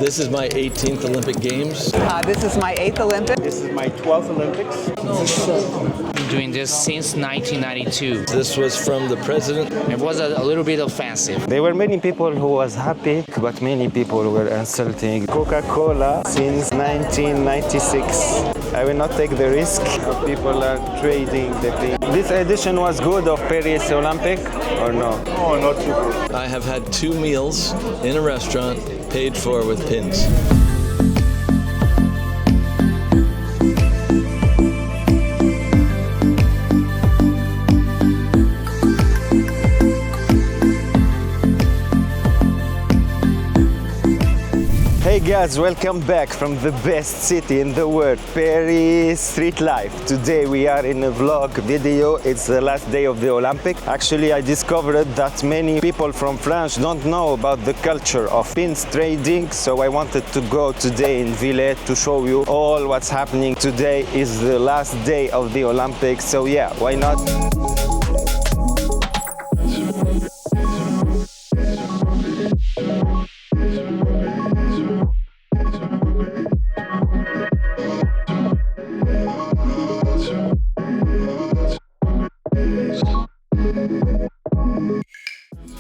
This is my 18th Olympic Games. This is my 8th Olympic. This is my 12th Olympics. I'm doing this since 1992. This was from the president. It was a little bit offensive. There were many people who was happy, but many people were insulting Coca-Cola since 1996. I will not take the risk. People are trading the thing. This edition was good of Paris Olympic or no? Oh, not too good. I have had 2 meals in a restaurant paid for with pins. Hey guys, welcome back from the best city in the world, Paris street life. Today we are in a vlog video. It's the last day of the Olympic. Actually, I discovered that many people from France don't know about the culture of pins trading, so I wanted to go today in Villette to show you all what's happening. Today is the last day of the Olympics, so yeah, why not?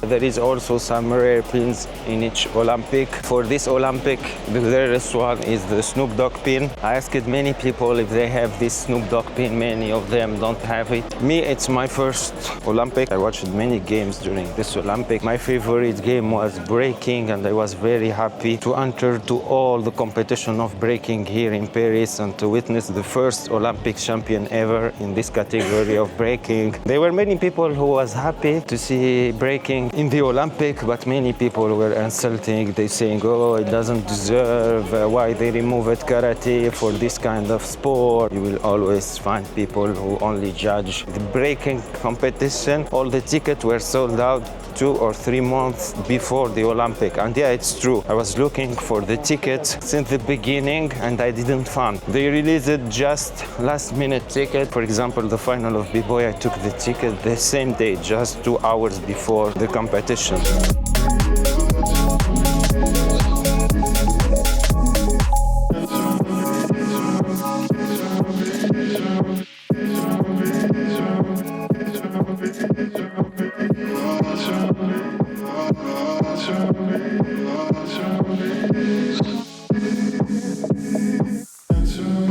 There is also some rare pins in each Olympic. For this Olympic, the rarest one is the Snoop Dogg pin. I asked many people if they have this Snoop Dogg pin. Many of them don't have it. Me, it's my first Olympic. I watched many games during this Olympic. My favorite game was breaking, and I was very happy to enter to all the competition of breaking here in Paris and to witness the first Olympic champion ever in this category of breaking. There were many people who was happy to see breaking in the Olympic, but many people were insulting. They saying, oh, it doesn't deserve, why they removed karate for this kind of sport. You will always find people who only judge the breaking competition. All the tickets were sold out 2 or 3 months before the Olympic. And yeah, it's true. I was looking for the tickets since the beginning and I didn't find. They released it just last minute ticket. For example, the final of B-Boy, I took the ticket the same day, just 2 hours before the competition.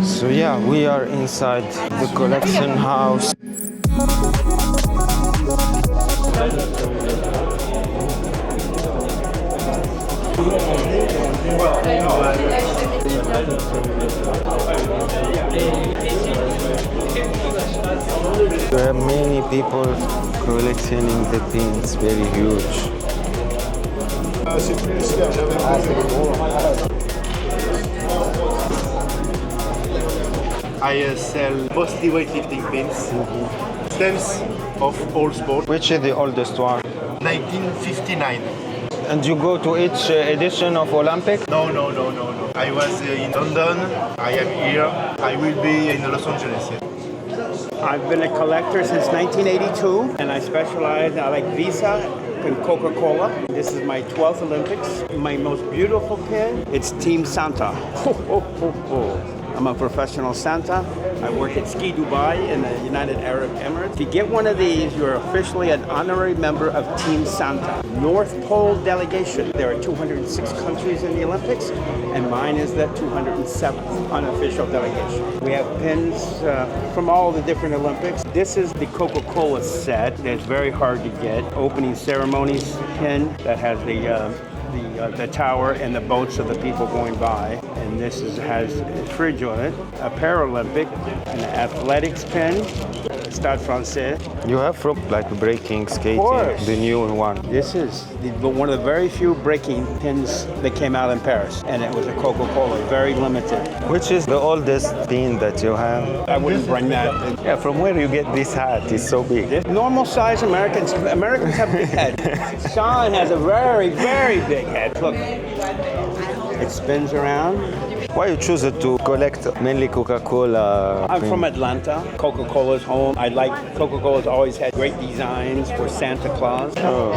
So yeah, we are inside the collection house. There are many people collecting the pins, very huge. I sell mostly weightlifting pins, stems of all sports. Which is the oldest one? 1959. And you go to each edition of Olympic? No. I was in London. I am here. I will be in Los Angeles. I've been a collector since 1982, and I specialize. I like Visa and Coca-Cola. This is my 12th Olympics. My most beautiful pin, it's Team Santa. I'm a professional Santa. I work at Ski Dubai in the United Arab Emirates. If you get one of these, you're officially an honorary member of Team Santa. North Pole delegation. There are 206 countries in the Olympics, and mine is the 207th unofficial delegation. We have pins from all the different Olympics. This is the Coca-Cola set. It's very hard to get. Opening ceremonies pin that has the tower and the boats of the people going by. And this has a fridge on it, a Paralympic, an athletics pin, Stade Francais. You have from like breaking, skating, the new one. This is one of the very few breaking pins that came out in Paris, and it was a Coca-Cola, very limited. Which is the oldest pin that you have? I wouldn't bring that. Yeah, from where you get this hat? It's so big. Normal size Americans have big heads. Sean has a very, very big head. Look, it spins around. Why you choose to collect mainly Coca-Cola? I'm from Atlanta. Coca-Cola's home. I like Coca-Cola's always had great designs for Santa Claus. Oh.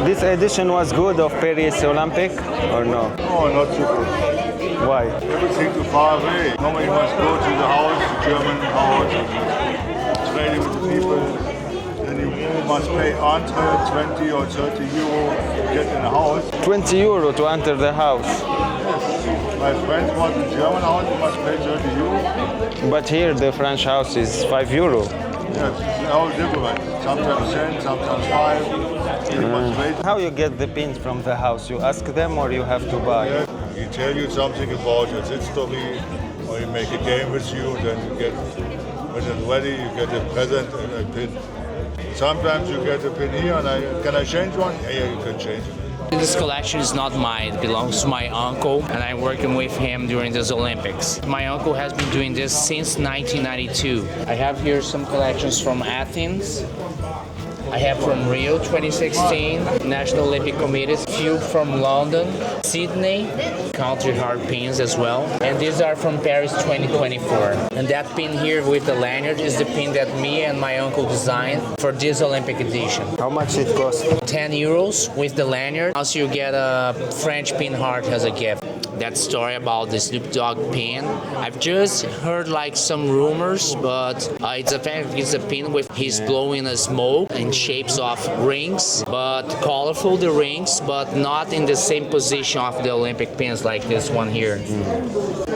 This edition was good of Paris Olympic or no? Oh, not so good. Why? Everything too far away. Normally you must go to the house, the German house, and trade with the people. Then you must pay entre 20 or 30 euro to get in a house. 20 euro to enter the house. My friends want the German house, you must pay 30 euro. But here the French house is 5 euro. Yes, it's all different. Sometimes 10, sometimes 5. You must wait. How you get the pins from the house? You ask them or you have to buy? Yeah, he tell you something about your history, or he make a game with you, then you get, when it's ready, you get a present and a pin. Sometimes you get a pin here, and can I change one? Yeah, you can change it. This collection is not mine, it belongs to my uncle, and I'm working with him during this Olympics. My uncle has been doing this since 1992. I have here some collections from Athens. I have from Rio 2016, National Olympic Committee, few from London, Sydney, country hard pins as well. And these are from Paris 2024. And that pin here with the lanyard is the pin that me and my uncle designed for this Olympic edition. How much it costs? 10 euros with the lanyard. Also you get a French pin heart as a gift. That story about the Snoop Dogg pin, I've just heard like some rumors, but it's a pin with he's blowing a smoke in shapes of rings, but colorful the rings, but not in the same position of the Olympic pins like this one here.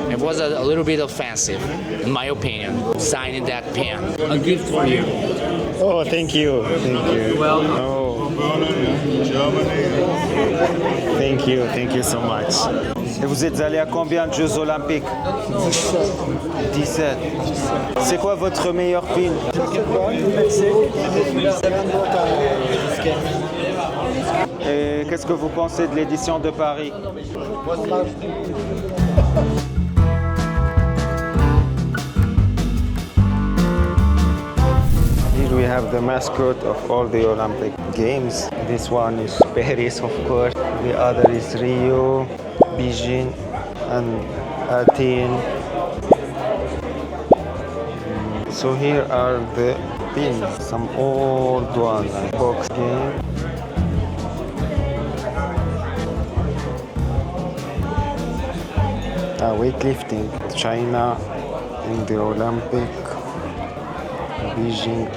It was a little bit offensive, in my opinion, signing that pin. A gift for you. Oh, thank you. Thank you. Well, oh, Germany. thank you so much. Et vous êtes allé à combien de Jeux Olympiques? 17. C'est quoi votre meilleur pin? Et qu'est-ce que vous pensez de l'édition de Paris? Here we have the mascot of all the Olympic Games. This one is Paris, of course. The other is Rio, Beijing, and Athens. So here are the pins, some old ones, like box game. Weightlifting, China in the Olympic. Beijing.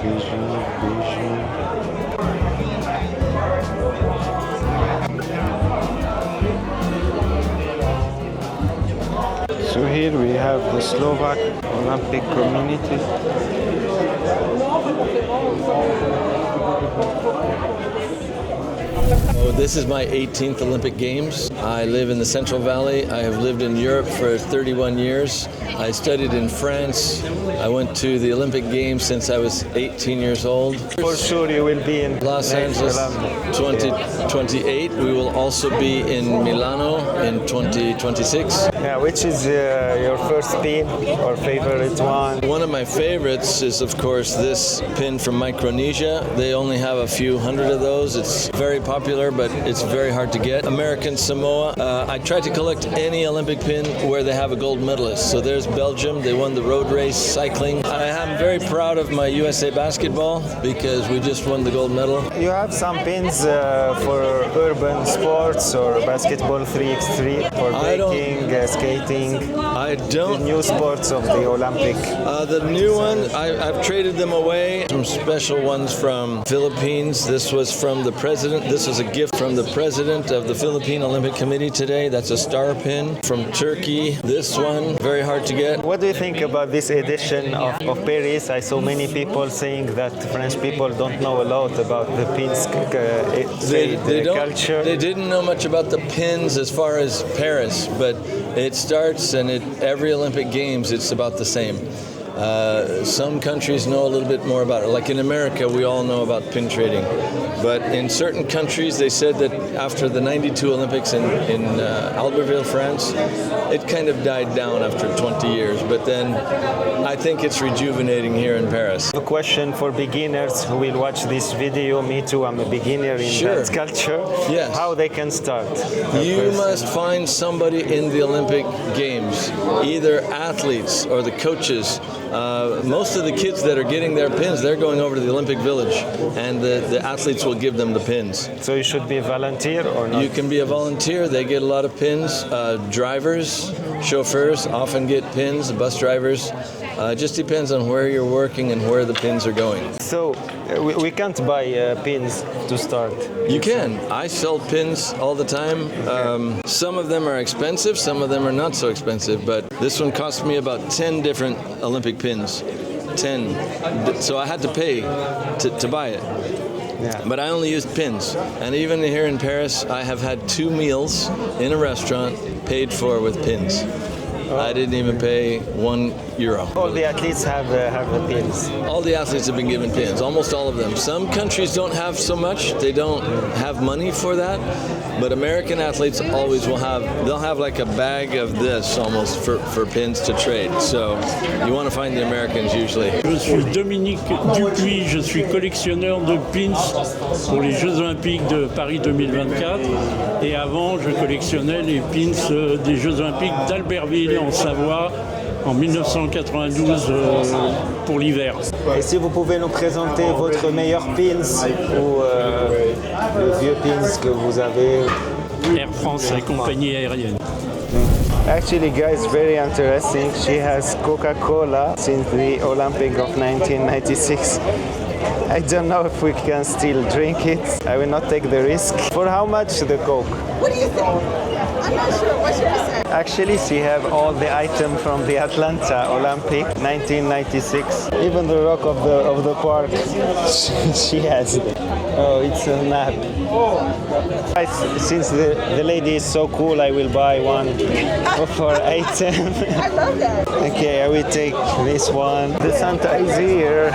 So here we have the Slovak Olympic community. Oh, this is my 18th Olympic Games. I live in the Central Valley. I have lived in Europe for 31 years. I studied in France. I went to the Olympic Games since I was 18 years old. For sure you will be in Los Angeles 2028. We will also be in Milano in 2026. Yeah, which is your first pin or favorite one? One of my favorites is, of course, this pin from Micronesia. They only have a few hundred of those. It's very popular, but it's very hard to get. American Samoa. I try to collect any Olympic pin where they have a gold medalist. So there's Belgium. They won the road race cycling. I am very proud of my USA basketball because we just won the gold medal. You have some pins for urban sports or basketball 3x3 for breaking, skating. I don't. The new sports of the Olympic. The new one, I've traded them away. Some special ones from Philippines. This was from the president. This was a gift from the president of the Philippine Olympic Committee today. That's a star pin. From Turkey, this one, very hard to get. What do you think about this edition of Paris? I saw many people saying that French people don't know a lot about the pins culture. They didn't know much about the pins as far as Paris, but it starts and every Olympic Games it's about the same. Some countries know a little bit more about it. Like in America, we all know about pin trading. But in certain countries, they said that after the 92 Olympics in Albertville, France, it kind of died down after 20 years. But then I think it's rejuvenating here in Paris. A question for beginners who will watch this video. Me too, I'm a beginner in that culture. Yes. How they can start? You must find somebody in the Olympic Games, either athletes or the coaches most of the kids that are getting their pins, they're going over to the Olympic Village, and the athletes will give them the pins. So you should be a volunteer or not? You can be a volunteer. They get a lot of pins. Drivers, chauffeurs often get pins, bus drivers. Just depends on where you're working and where the pins are going. So we can't buy pins to start. You can. I sell pins all the time. Some of them are expensive, some of them are not so expensive, but this one cost me about 10 different Olympic pins. 10. So I had to pay to buy it. Yeah. But I only used pins. And even here in Paris, I have had 2 meals in a restaurant paid for with pins. I didn't even pay €1. All the athletes have the pins. All the athletes have been given pins, almost all of them. Some countries don't have so much, they don't have money for that, but American athletes always they'll have like a bag of this almost for pins to trade. So you want to find the Americans usually. Je suis Dominique Dupuis, je suis collectionneur de pins pour les Jeux Olympiques de Paris 2024 et avant je collectionnais les pins des Jeux Olympiques d'Albertville en Savoie en 1992 pour l'hiver. Et si vous pouvez nous présenter votre meilleur pins ou le vieux pins que vous avez? Air France, la compagnie aérienne. Actually, guys, very interesting. She has Coca-Cola since the Olympic of 1996. I don't know if we can still drink it. I will not take the risk. For how much the Coke? What do you think? I'm not sure. What's your percent? Actually, she have all the items from the Atlanta Olympic 1996. Even the rock of the park, she has it. Oh, it's a map. Guys, since the lady is so cool, I will buy one for item. I love that. Okay, I will take this one. The Santa is here.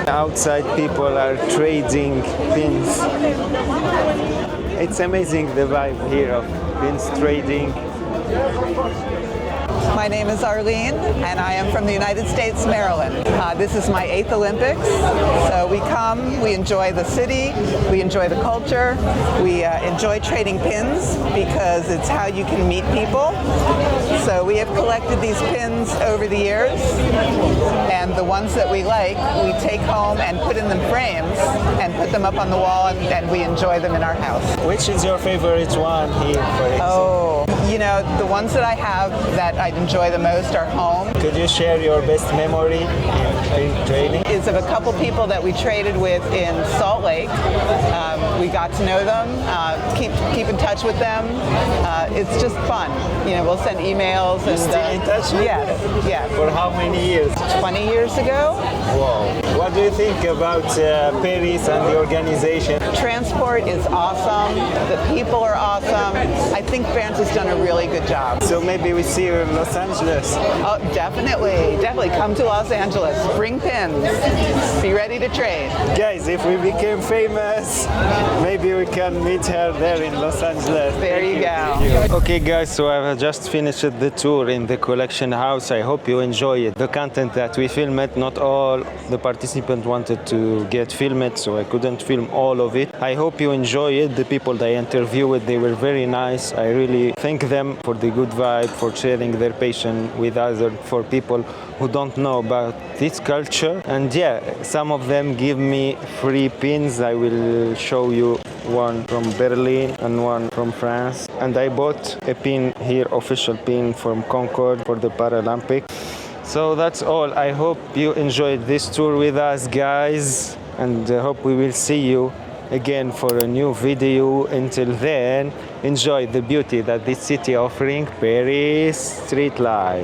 Outside people are trading pins. It's amazing the vibe here of pins trading. My name is Arlene, and I am from the United States, Maryland. This is my 8th Olympics, so we come, we enjoy the city, we enjoy the culture, we enjoy trading pins because it's how you can meet people. So we have collected these pins over the years, and the ones that we like, we take home and put in them frames and put them up on the wall, and we enjoy them in our house. Which is your favorite one here, for example? Oh, you know, the ones that I have that I enjoy the most are home. Could you share your best memory in pin trading? Is of a couple people that we traded with in Salt Lake. We got to know them, keep in touch with them. It's just fun. You know, we'll send emails and Still in touch with yes, them? yes. For how many years? 20 years ago. Wow. What do you think about Paris and the organization? Transport is awesome. The people are awesome. I think France has done a really good job. So maybe we see you in Los Angeles. Oh, definitely come to Los Angeles. Bring pins. Be ready to trade. Guys, if we became famous, maybe we can meet her there in Los Angeles. There you go. Okay guys, so I've just finished the tour in the collection house. I hope you enjoy it. The content that we filmed, not all the participants wanted to get filmed, so I couldn't film all of it. I hope you enjoy it. The people that I interviewed, they were very nice. I really thank them for the good vibe, for sharing their passion with others, for people who don't know about this culture. And yeah, some of them give me free pins. I will show you one from Berlin and one from France. And I bought a pin here, official pin from Concord for the Paralympic. So that's all. I hope you enjoyed this tour with us, guys, and I hope we will see you again for a new video. Until then, enjoy the beauty that this city offering, Paris street life.